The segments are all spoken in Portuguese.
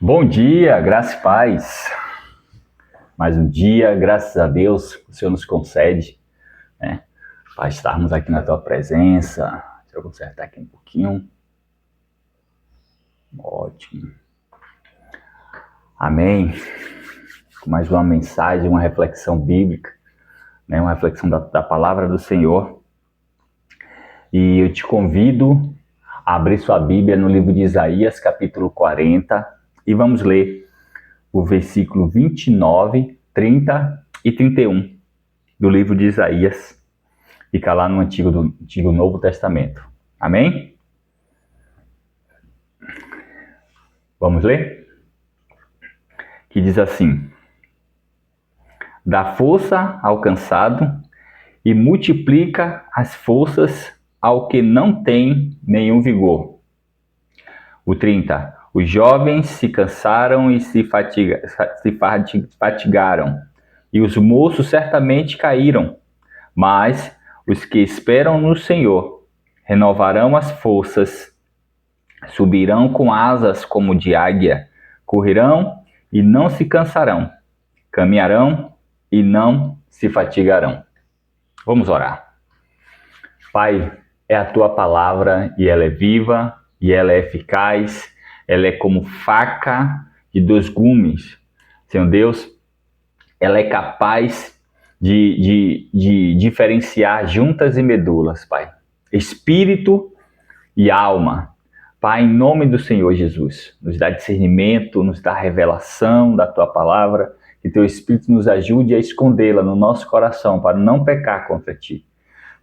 Bom dia, graça e paz. Mais um dia, graças a Deus, o Senhor nos concede, né, para estarmos aqui na Tua presença. Deixa eu consertar aqui um pouquinho. Ótimo. Amém. Mais uma mensagem, uma reflexão bíblica, né, uma reflexão da palavra do Senhor. E eu te convido a abrir sua Bíblia no livro de Isaías, capítulo 40, e vamos ler o versículo 29, 30 e 31 do livro de Isaías. Fica lá no Antigo Novo Testamento. Amém? Vamos ler? Que diz assim: dá força ao cansado e multiplica as forças ao que não tem nenhum vigor. O 30. Os jovens se cansaram e se fatigaram, e os moços certamente caíram. Mas os que esperam no Senhor renovarão as forças, subirão com asas como de águia, correrão e não se cansarão, caminharão e não se fatigarão. Vamos orar. Pai, é a Tua palavra e ela é viva e ela é eficaz. Ela é como faca de dois gumes. Senhor Deus, ela é capaz de diferenciar juntas e medulas, Pai. Espírito e alma. Pai, em nome do Senhor Jesus, nos dá discernimento, nos dá revelação da Tua palavra, que Teu Espírito nos ajude a escondê-la no nosso coração, para não pecar contra Ti.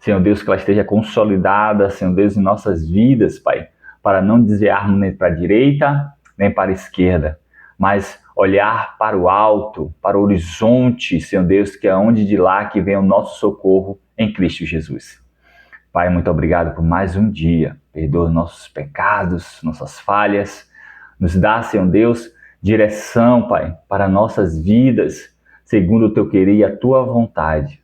Senhor Deus, que ela esteja consolidada, Senhor Deus, em nossas vidas, Pai, para não desviarmos nem para a direita, nem para a esquerda, mas olhar para o alto, para o horizonte, Senhor Deus, que é onde de lá que vem o nosso socorro em Cristo Jesus. Pai, muito obrigado por mais um dia. Perdoa nossos pecados, nossas falhas. Nos dá, Senhor Deus, direção, Pai, para nossas vidas, segundo o Teu querer e a Tua vontade.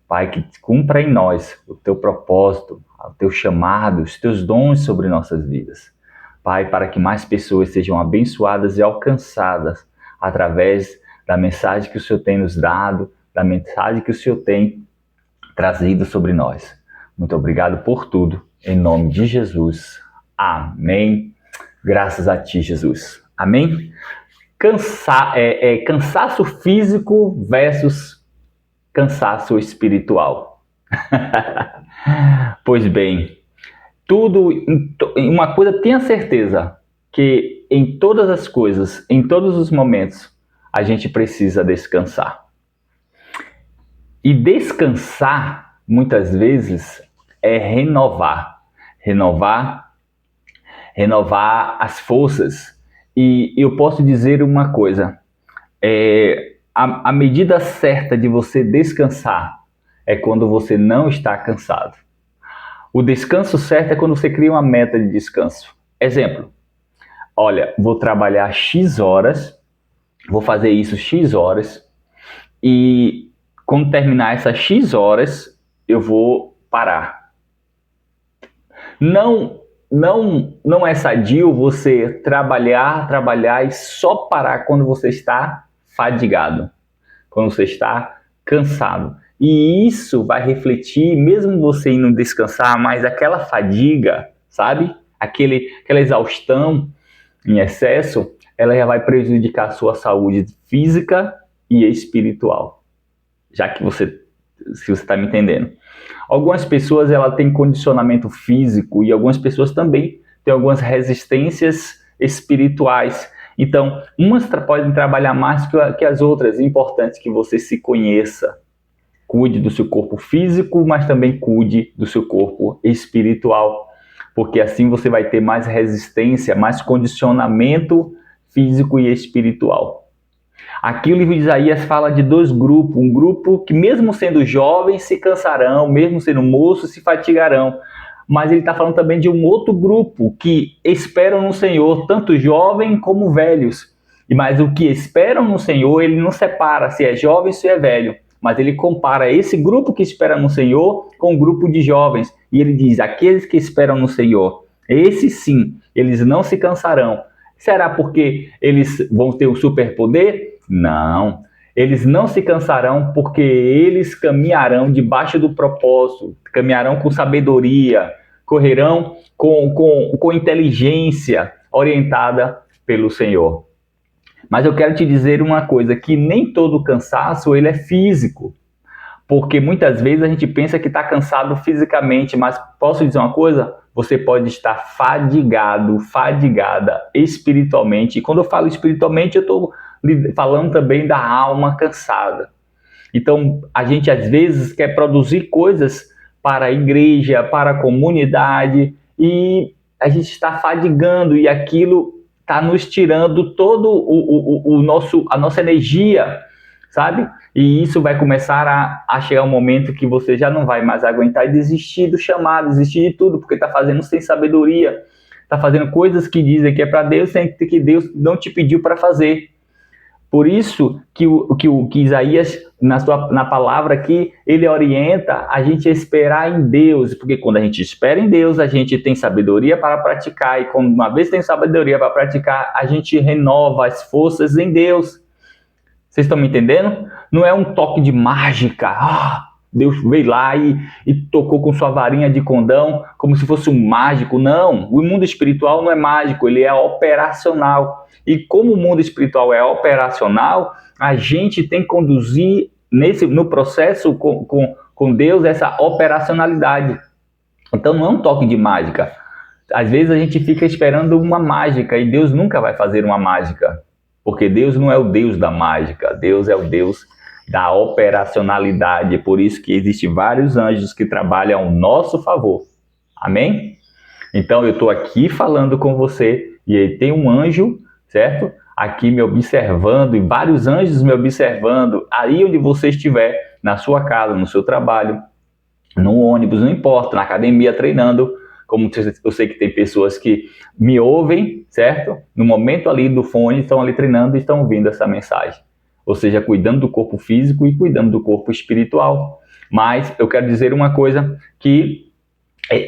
Pai, que cumpra em nós o Teu propósito, o Teu chamado, os Teus dons sobre nossas vidas. Pai, para que mais pessoas sejam abençoadas e alcançadas através da mensagem que o Senhor tem nos dado, da mensagem que o Senhor tem trazido sobre nós. Muito obrigado por tudo, em nome de Jesus. Amém. Graças a Ti, Jesus. Amém. Cansaço físico versus cansaço espiritual. Pois bem, uma coisa tenha certeza, que em todas as coisas, em todos os momentos, a gente precisa descansar. E descansar, muitas vezes, é renovar as forças. E eu posso dizer uma coisa, a medida certa de você descansar é quando você não está cansado. O descanso certo é quando você cria uma meta de descanso. Exemplo, olha, vou trabalhar X horas, vou fazer isso X horas, e quando terminar essas X horas, eu vou parar. Não é sadio você trabalhar e só parar quando você está fadigado, quando você está cansado. E isso vai refletir, mesmo você indo descansar, mas aquela fadiga, sabe? Aquela exaustão em excesso, ela já vai prejudicar a sua saúde física e espiritual. Já que se você está me entendendo. Algumas pessoas ela têm condicionamento físico e algumas pessoas também têm algumas resistências espirituais. Então, umas podem trabalhar mais que as outras. É importante que você se conheça. Cuide do seu corpo físico, mas também cuide do seu corpo espiritual. Porque assim você vai ter mais resistência, mais condicionamento físico e espiritual. Aqui o livro de Isaías fala de dois grupos. Um grupo que mesmo sendo jovens se cansarão, mesmo sendo moços se fatigarão. Mas ele está falando também de um outro grupo que esperam no Senhor, tanto jovens como velhos. Mas o que esperam no Senhor, ele não separa se é jovem ou se é velho. Mas ele compara esse grupo que espera no Senhor com o grupo de jovens. E ele diz, aqueles que esperam no Senhor, esses sim, eles não se cansarão, Será porque eles vão ter um superpoder? Não. Eles não se cansarão porque eles caminharão debaixo do propósito, caminharão com sabedoria, correrão com inteligência orientada pelo Senhor. Mas eu quero te dizer uma coisa, que nem todo cansaço ele é físico. Porque muitas vezes a gente pensa que está cansado fisicamente, mas posso dizer uma coisa? Você pode estar fadigado, fadigada espiritualmente. E quando eu falo espiritualmente, eu estou falando também da alma cansada. Então, a gente às vezes quer produzir coisas para a igreja, para a comunidade, e a gente está fadigando, e aquilo está nos tirando todo a nossa energia, sabe? E isso vai começar a chegar um momento que você já não vai mais aguentar e desistir do chamado, desistir de tudo, porque está fazendo sem sabedoria, está fazendo coisas que dizem que é para Deus, sem que Deus não te pediu para fazer. Por isso que Isaías, na palavra aqui, ele orienta a gente a esperar em Deus, porque quando a gente espera em Deus, a gente tem sabedoria para praticar, e quando uma vez tem sabedoria para praticar, a gente renova as forças em Deus. Vocês estão me entendendo? Não é um toque de mágica, Deus veio lá e tocou com sua varinha de condão, como se fosse um mágico. Não, o mundo espiritual não é mágico, ele é operacional. E como o mundo espiritual é operacional, a gente tem que conduzir no processo com Deus essa operacionalidade. Então não é um toque de mágica. Às vezes a gente fica esperando uma mágica e Deus nunca vai fazer uma mágica. Porque Deus não é o Deus da mágica, Deus é o Deus da operacionalidade. Por isso que existem vários anjos que trabalham ao nosso favor. Amém? Então eu estou aqui falando com você e aí tem um anjo, certo? Aqui me observando e vários anjos me observando. Aí onde você estiver, na sua casa, no seu trabalho, no ônibus, não importa, na academia treinando. Como eu sei que tem pessoas que me ouvem, certo? No momento ali do fone, estão ali treinando e estão ouvindo essa mensagem. Ou seja, cuidando do corpo físico e cuidando do corpo espiritual. Mas eu quero dizer uma coisa, que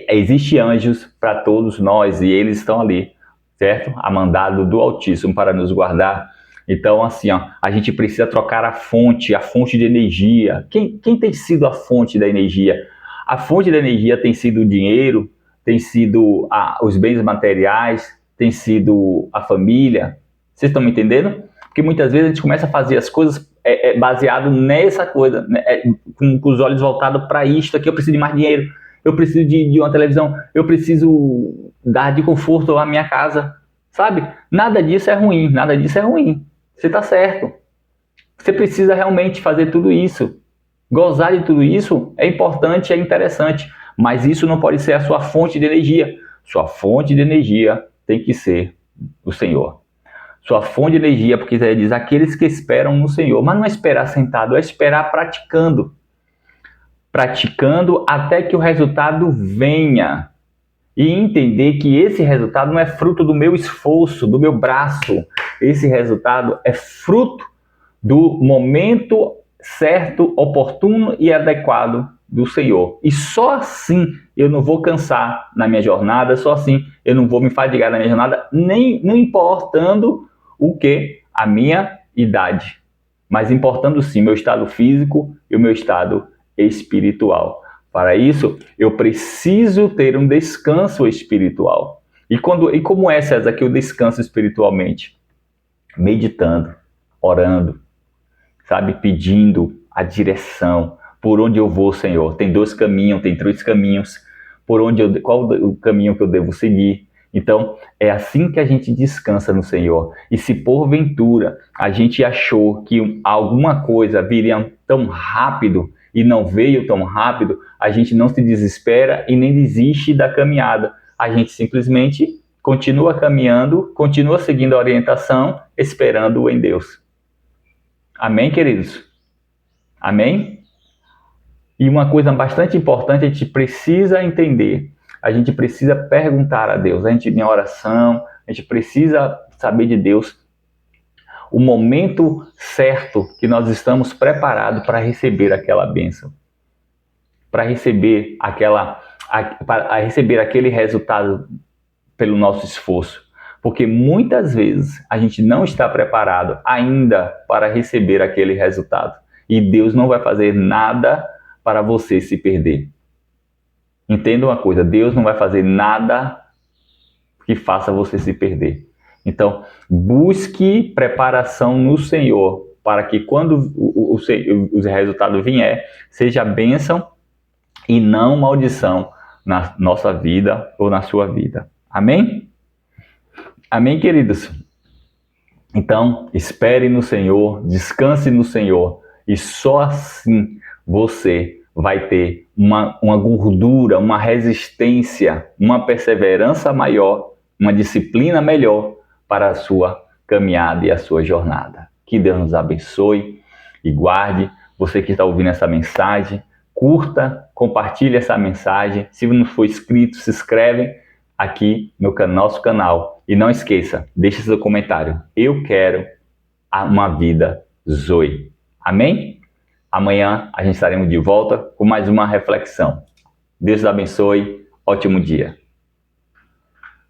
existe anjos para todos nós e eles estão ali, certo? A mandado do Altíssimo para nos guardar. Então, assim, a gente precisa trocar a fonte de energia. Quem tem sido a fonte da energia? A fonte da energia tem sido o dinheiro, tem sido os bens materiais, tem sido a família. Vocês estão me entendendo? Porque muitas vezes a gente começa a fazer as coisas baseado nessa coisa, né? Com os olhos voltados para isto aqui. Eu preciso de mais dinheiro, eu preciso de uma televisão, eu preciso dar de conforto à minha casa, sabe? Nada disso é ruim, nada disso é ruim. Você está certo. Você precisa realmente fazer tudo isso. Gozar de tudo isso é importante, é interessante. Mas isso não pode ser a sua fonte de energia. Sua fonte de energia tem que ser o Senhor. Sua fonte de energia, porque Isaías diz, aqueles que esperam no Senhor. Mas não é esperar sentado, é esperar praticando. Praticando até que o resultado venha. E entender que esse resultado não é fruto do meu esforço, do meu braço. Esse resultado é fruto do momento certo, oportuno e adequado do Senhor. E só assim eu não vou cansar na minha jornada, só assim eu não vou me fadigar na minha jornada, nem não importando o que? A minha idade. Mas importando sim meu estado físico e o meu estado espiritual. Para isso, eu preciso ter um descanso espiritual. E como é, César, que eu descanso espiritualmente? Meditando, orando, sabe? Pedindo a direção. Por onde eu vou, Senhor? Tem 2 caminhos, tem 3 caminhos. Qual o caminho que eu devo seguir? Então, é assim que a gente descansa no Senhor. E se porventura a gente achou que alguma coisa viria tão rápido e não veio tão rápido, a gente não se desespera e nem desiste da caminhada. A gente simplesmente continua caminhando, continua seguindo a orientação, esperando em Deus. Amém, queridos? Amém? E uma coisa bastante importante, a gente precisa entender, a gente precisa perguntar a Deus, a gente em oração, a gente precisa saber de Deus o momento certo que nós estamos preparados para receber aquela bênção, para receber aquele resultado pelo nosso esforço. Porque muitas vezes a gente não está preparado ainda para receber aquele resultado. E Deus não vai fazer nada para você se perder. Entenda uma coisa, Deus não vai fazer nada que faça você se perder. Então, busque preparação no Senhor, para que quando o resultado vier, seja bênção e não maldição na nossa vida ou na sua vida. Amém? Amém, queridos? Então, espere no Senhor, descanse no Senhor, e só assim você vai ter uma gordura, uma resistência, uma perseverança maior, uma disciplina melhor para a sua caminhada e a sua jornada. Que Deus nos abençoe e guarde. Você que está ouvindo essa mensagem, curta, compartilhe essa mensagem. Se não for inscrito, se inscreve aqui no nosso canal. E não esqueça, deixe seu comentário. Eu quero uma vida Zoe. Amém? Amanhã a gente estaremos de volta com mais uma reflexão. Deus abençoe. Ótimo dia.